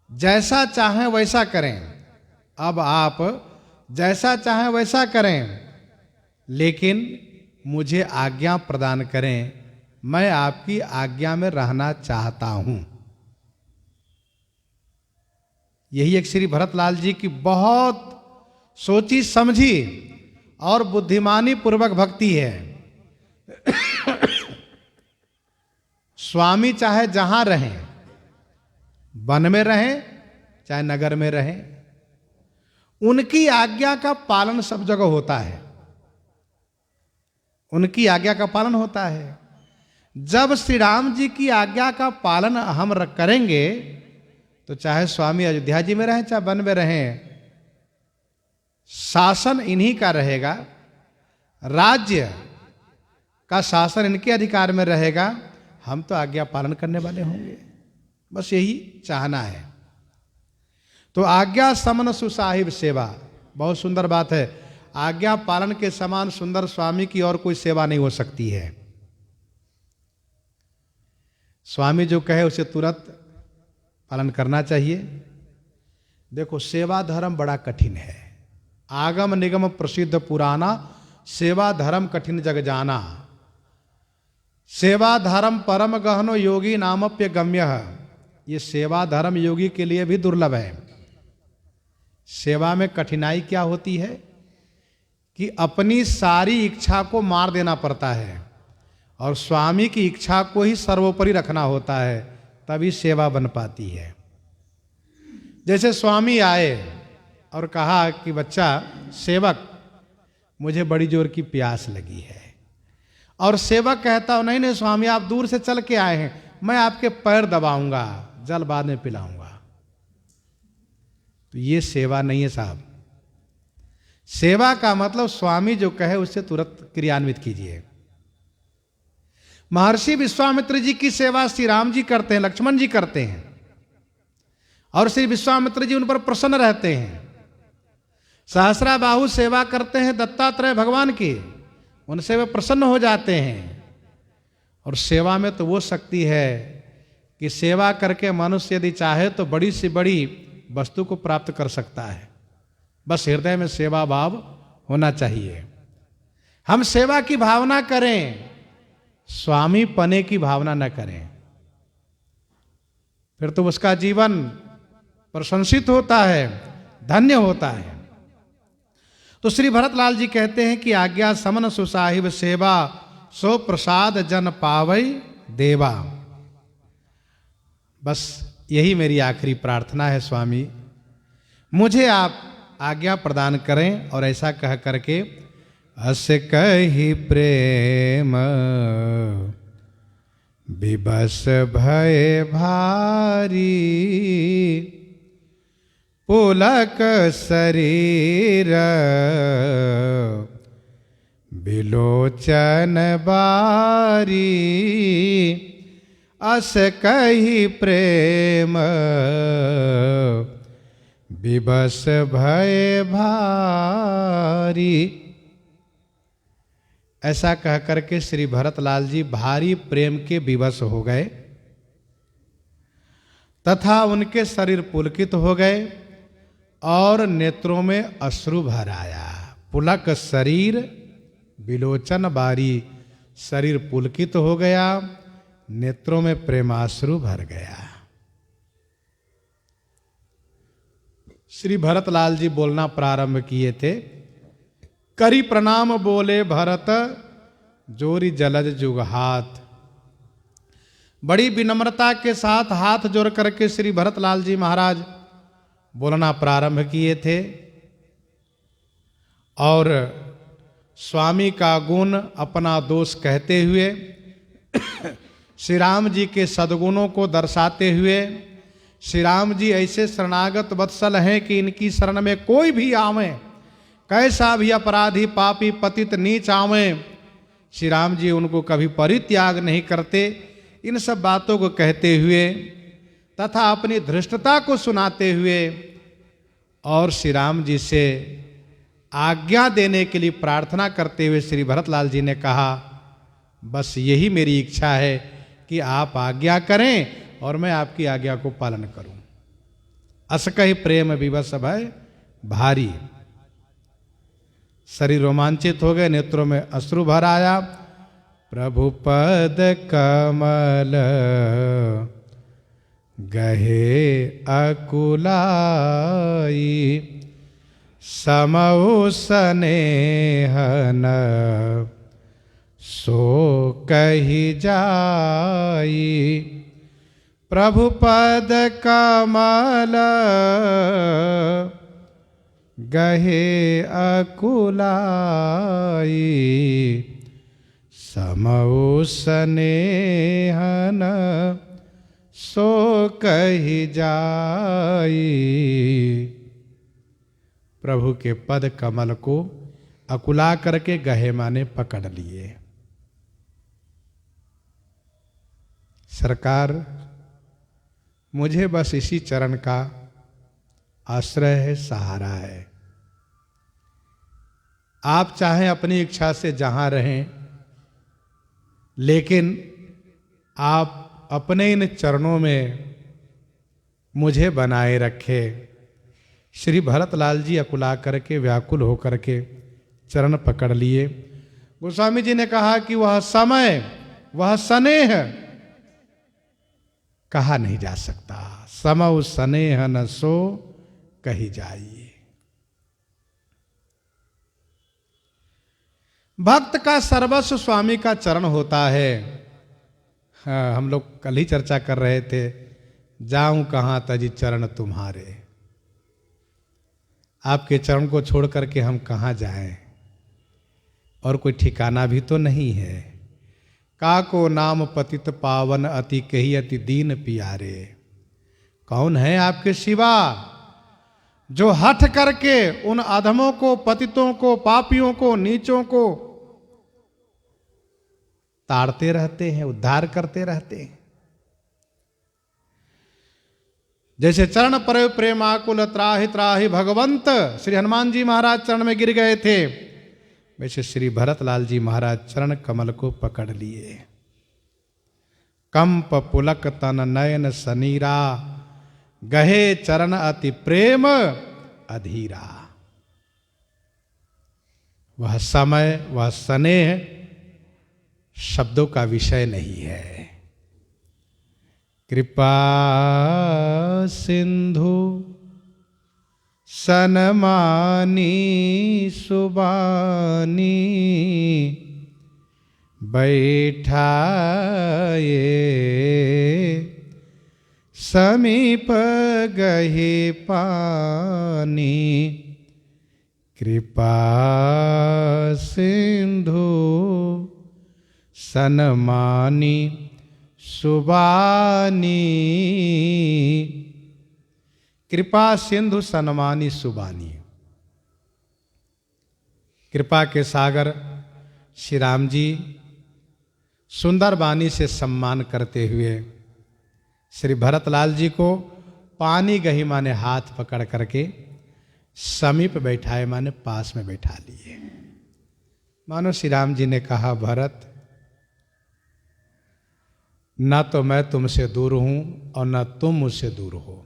जैसा चाहें वैसा करें। अब आप जैसा चाहें वैसा करें, लेकिन मुझे आज्ञा प्रदान करें। मैं आपकी आज्ञा में रहना चाहता हूं। यही एक श्री भरतलाल जी की बहुत सोची समझी और बुद्धिमानी पूर्वक भक्ति है। स्वामी चाहे जहां रहें, वन में रहें चाहे नगर में रहें, उनकी आज्ञा का पालन सब जगह होता है। उनकी आज्ञा का पालन होता है। जब श्री राम जी की आज्ञा का पालन हम करेंगे, तो चाहे स्वामी अयोध्या जी में रहें चाहे वन में रहें, शासन इन्हीं का रहेगा, राज्य का शासन इनके अधिकार में रहेगा। हम तो आज्ञा पालन करने वाले होंगे, बस यही चाहना है। तो आज्ञा समन सुसाहिब सेवा, बहुत सुंदर बात है। आज्ञा पालन के समान सुंदर स्वामी की और कोई सेवा नहीं हो सकती है। स्वामी जो कहे उसे तुरंत पालन करना चाहिए। देखो, सेवा धर्म बड़ा कठिन है। आगम निगम प्रसिद्ध पुराना, सेवा धर्म कठिन जग जाना। सेवा धर्म परम गहनो योगी नामप्य गम्य। ये सेवा धर्म योगी के लिए भी दुर्लभ है। सेवा में कठिनाई क्या होती है कि अपनी सारी इच्छा को मार देना पड़ता है और स्वामी की इच्छा को ही सर्वोपरि रखना होता है, तभी सेवा बन पाती है। जैसे स्वामी आए और कहा कि बच्चा सेवक, मुझे बड़ी जोर की प्यास लगी है, और सेवक कहता हो नहीं नहीं स्वामी, आप दूर से चल के आए हैं, मैं आपके पैर दबाऊंगा, जल बाद में पिलाऊंगा। तो ये सेवा नहीं है साहब। सेवा का मतलब स्वामी जो कहे उससे तुरंत क्रियान्वित कीजिए। महर्षि विश्वामित्र जी की सेवा श्री राम जी करते हैं, लक्ष्मण जी करते हैं, और श्री विश्वामित्र जी उन पर प्रसन्न रहते हैं। सहस्राबाहु सेवा करते हैं दत्तात्रेय भगवान की, उनसे वे प्रसन्न हो जाते हैं। और सेवा में तो वो शक्ति है कि सेवा करके मनुष्य यदि चाहे तो बड़ी से बड़ी वस्तु को प्राप्त कर सकता है। बस हृदय में सेवा भाव होना चाहिए। हम सेवा की भावना करें, स्वामी पने की भावना न करें, फिर तो उसका जीवन प्रशंसित होता है, धन्य होता है। तो श्री भरतलाल जी कहते हैं कि आज्ञा समन सुसाहिब सेवा, सो प्रसाद जन पावई देवा। बस यही मेरी आखिरी प्रार्थना है स्वामी, मुझे आप आज्ञा प्रदान करें। और ऐसा कह करके अस कही प्रेम विबस भय भारी, पुलक शरीर बिलोचन बारी, अस कही प्रेम विबस भय भारी। ऐसा कह करके श्री भरतलाल जी भारी प्रेम के विवश हो गए तथा उनके शरीर पुलकित हो गए और नेत्रों में अश्रु भर आया। पुलक शरीर बिलोचन बारी, शरीर पुलकित हो गया, नेत्रों में प्रेमाश्रु भर गया। श्री भरतलाल जी बोलना प्रारंभ किए थे। करी प्रणाम बोले भरत, जोरी जलज जुग हाथ। बड़ी विनम्रता के साथ हाथ जोड़ करके श्री भरतलाल जी महाराज बोलना प्रारंभ किए थे और स्वामी का गुण अपना दोष कहते हुए श्री राम जी के सद्गुणों को दर्शाते हुए, श्री राम जी ऐसे शरणागत वत्सल हैं कि इनकी शरण में कोई भी आवे, कैसा भी अपराधी पापी पतित नीच आवे, श्री राम जी उनको कभी परित्याग नहीं करते। इन सब बातों को कहते हुए तथा अपनी धृष्टता को सुनाते हुए और श्री राम जी से आज्ञा देने के लिए प्रार्थना करते हुए श्री भरतलाल जी ने कहा, बस यही मेरी इच्छा है कि आप आज्ञा करें और मैं आपकी आज्ञा को पालन करूं। अस कहि प्रेम विवश भय भारी। शरीर रोमांचित हो गए, नेत्रों में अश्रु भर आया। प्रभु पद कमल गहे अकुलाई, समौ स्नेहन सो कही जाई। प्रभु पद कमल गहे अकुलाई, समौ स्नेहन सो कही जाई। प्रभु के पद कमल को अकुला करके गहे माने पकड़ लिए। सरकार, मुझे बस इसी चरण का आश्रय है, सहारा है। आप चाहें अपनी इच्छा से जहां रहें, लेकिन आप अपने इन चरणों में मुझे बनाए रखे। श्री भरतलाल जी अकुला करके व्याकुल होकर के चरण पकड़ लिए। गोस्वामी जी ने कहा कि वह समय, वह स्नेह कहा नहीं जा सकता। समौ स्नेह न सो कही जाइए। भक्त का सर्वस्व स्वामी का चरण होता है। हाँ, हम लोग कल ही चर्चा कर रहे थे, जाऊं कहां तजी चरण तुम्हारे। आपके चरण को छोड़ करके हम कहां जाएं, और कोई ठिकाना भी तो नहीं है। काको नाम पतित पावन, अति कही अति दीन पियारे। कौन है आपके सिवा जो हठ करके उन अधमों को, पतितों को, पापियों को, नीचों को ताड़ते रहते हैं, उद्धार करते रहते हैं। जैसे चरण पर प्रेमाकुल त्राहि त्राहि भगवंत श्री हनुमान जी महाराज चरण में गिर गए थे, वैसे श्री भरतलाल जी महाराज चरण कमल को पकड़ लिए। कंप पुलक तन नयन सनीरा, गहे चरण अति प्रेम अधीरा। वह समय, वह स्नेह शब्दों का विषय नहीं है। कृपा सिंधु सनमानी सुबानी, बैठाए समीप गहे पानी। कृपा सिंधु सनमानी सुबानी, कृपा सिंधु सनमानी सुबानी। कृपा के सागर श्री राम जी सुंदर वाणी से सम्मान करते हुए श्री भरतलाल जी को पानी गही माने हाथ पकड़ करके समीप बैठाए माने पास में बैठा लिए। मानो श्री राम जी ने कहा, भरत न तो मैं तुमसे दूर हूं और न तुम मुझसे दूर हो।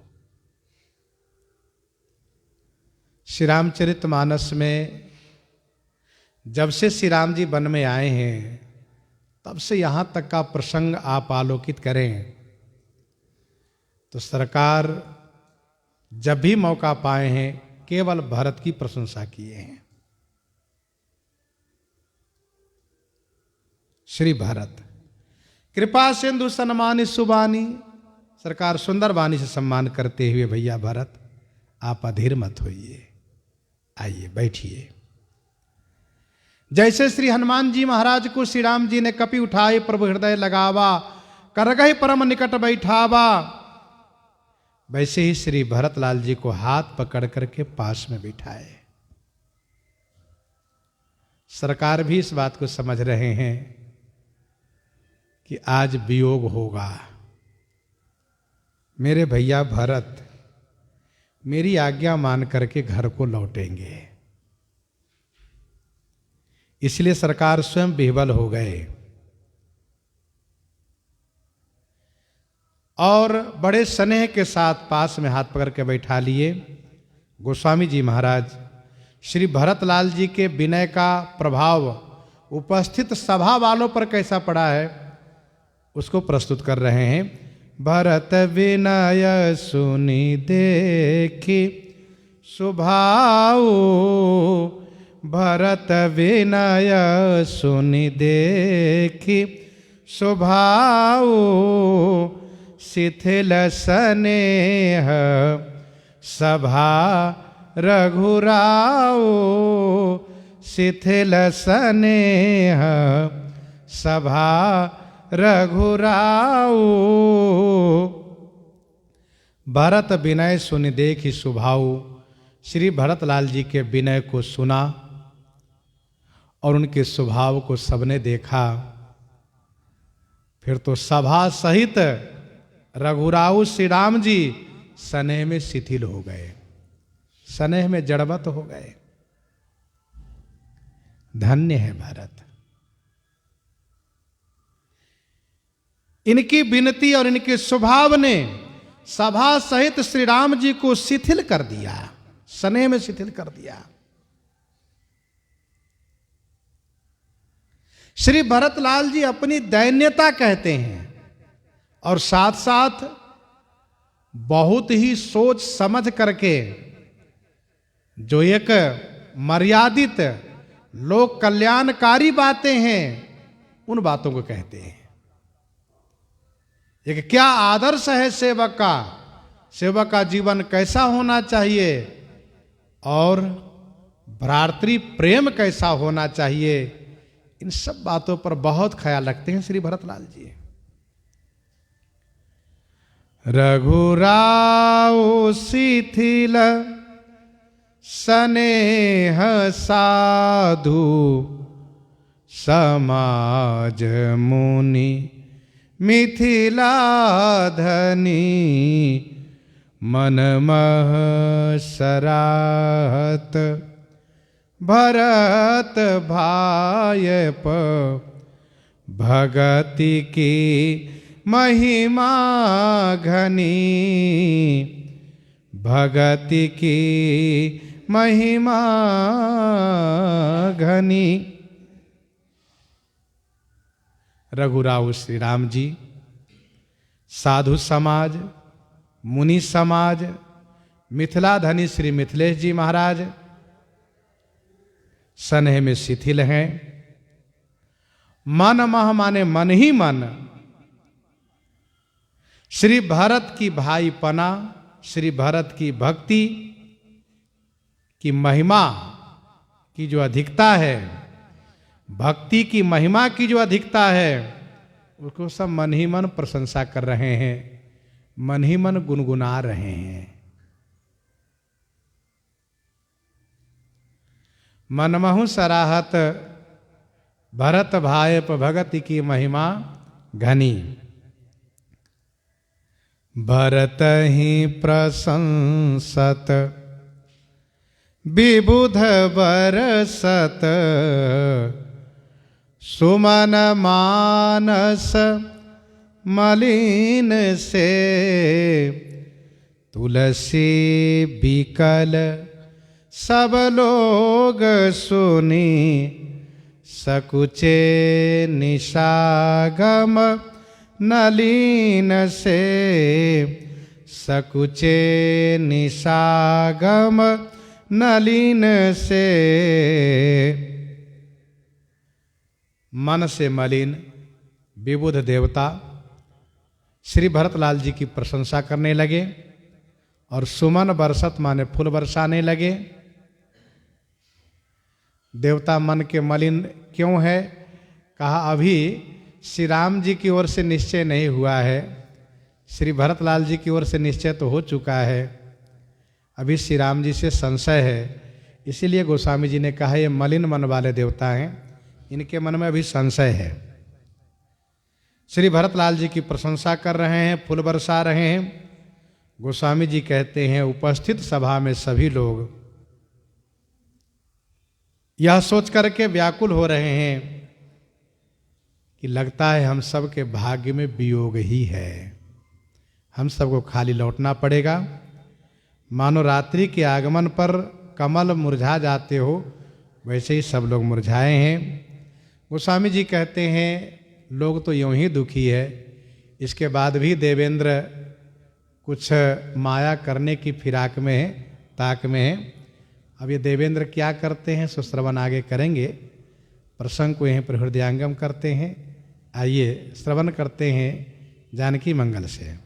श्री रामचरितमानस में जब से श्री राम जी वन में आए हैं तब से यहां तक का प्रसंग आप आलोकित करें तो सरकार जब भी मौका पाए हैं केवल भरत की प्रशंसा किए हैं। श्री भरत कृपा सिंधु सन्मानी सुबानी, सरकार सुंदर वाणी से सम्मान करते हुए, भैया भरत आप अधीर मत होइए, आइए बैठिए। जैसे श्री हनुमान जी महाराज को श्री राम जी ने कपि उठाए प्रभु हृदय लगावा, करगहि परम निकट बैठावा, वैसे ही श्री भरतलाल जी को हाथ पकड़ करके पास में बिठाए। सरकार भी इस बात को समझ रहे हैं कि आज वियोग होगा। मेरे भैया भरत मेरी आज्ञा मान करके घर को लौटेंगे, इसलिए सरकार स्वयं विह्वल हो गए और बड़े स्नेह के साथ पास में हाथ पकड़ के बैठा लिए। गोस्वामी जी महाराज श्री भरतलाल जी के विनय का प्रभाव उपस्थित सभा वालों पर कैसा पड़ा है उसको प्रस्तुत कर रहे हैं। भरत विनय सुनी देखी सुभाऊ, भरत विनय सुनी देखी सुभाऊ, शिथिल स्नेह सभा रघुराऊ, शिथिल स्नेह सभा रघुराऊ। भरत विनय सुनि देखी सुभाऊ, श्री भरतलाल जी के विनय को सुना और उनके स्वभाव को सबने देखा। फिर तो सभा सहित रघुराऊ श्री राम जी स्नेह में शिथिल हो गए, स्नेह में जड़वत हो गए। धन्य है भरत, इनकी विनती और इनके स्वभाव ने सभा सहित श्री राम जी को शिथिल कर दिया, स्नेह में शिथिल कर दिया। श्री भरतलाल जी अपनी दैन्यता कहते हैं और साथ साथ बहुत ही सोच समझ करके जो एक मर्यादित लोक कल्याणकारी बातें हैं उन बातों को कहते हैं। एक क्या आदर्श है सेवक का, सेवक का जीवन कैसा होना चाहिए और भ्रातृ प्रेम कैसा होना चाहिए, इन सब बातों पर बहुत ख्याल रखते हैं श्री भरतलाल जी। रघुराऊ शिथिल स्नेह साधु समाज मुनि मिथिला धनी मन मह सराहत भरत भायप भगति की महिमा घनी भगति की महिमा घनी। रघुराव श्री राम जी साधु समाज मुनि समाज मिथिला धनी श्री मिथिलेश जी महाराज स्नेह में शिथिल हैं। मन मह माने मन ही मन श्री भरत की भाईपना श्री भरत की भक्ति की महिमा की जो अधिकता है भक्ति की महिमा की जो अधिकता है उसको सब मन ही मन प्रशंसा कर रहे हैं मन ही मन गुनगुना रहे हैं। मनमहु सराहत भरत भायप भगति की महिमा घनी। भरत ही प्रशंसत विबुध बरसत सुमन मानस मलिन से तुलसी बिकल सब लोग सुनी सकुचे निशागम नलीन से सकुचे निशागम नलीन से। मन से मलिन विबुध देवता श्री भरतलाल जी की प्रशंसा करने लगे और सुमन बरसत माने फूल बरसाने लगे। देवता मन के मलिन क्यों है? कहा अभी श्री राम जी की ओर से निश्चय नहीं हुआ है, श्री भरतलाल जी की ओर से निश्चय तो हो चुका है, अभी श्री राम जी से संशय है। इसीलिए गोस्वामी जी ने कहा ये मलिन मन वाले देवता हैं, इनके मन में अभी संशय है। श्री भरतलाल जी की प्रशंसा कर रहे हैं, फूल बरसा रहे हैं। गोस्वामी जी कहते हैं उपस्थित सभा में सभी लोग यह सोच करके व्याकुल हो रहे हैं कि लगता है हम सब के भाग्य में वियोग ही है, हम सबको खाली लौटना पड़ेगा। मानो रात्रि के आगमन पर कमल मुरझा जाते हो वैसे ही सब लोग मुरझाए हैं। गोस्वामी जी कहते हैं लोग तो यूं ही दुखी है, इसके बाद भी देवेंद्र कुछ माया करने की फिराक में है, ताक में है। अब ये देवेंद्र क्या करते हैं सो श्रवण आगे करेंगे। प्रसंग को यहीं पर हृदयांगम करते हैं। आइए श्रवण करते हैं जानकी मंगल से।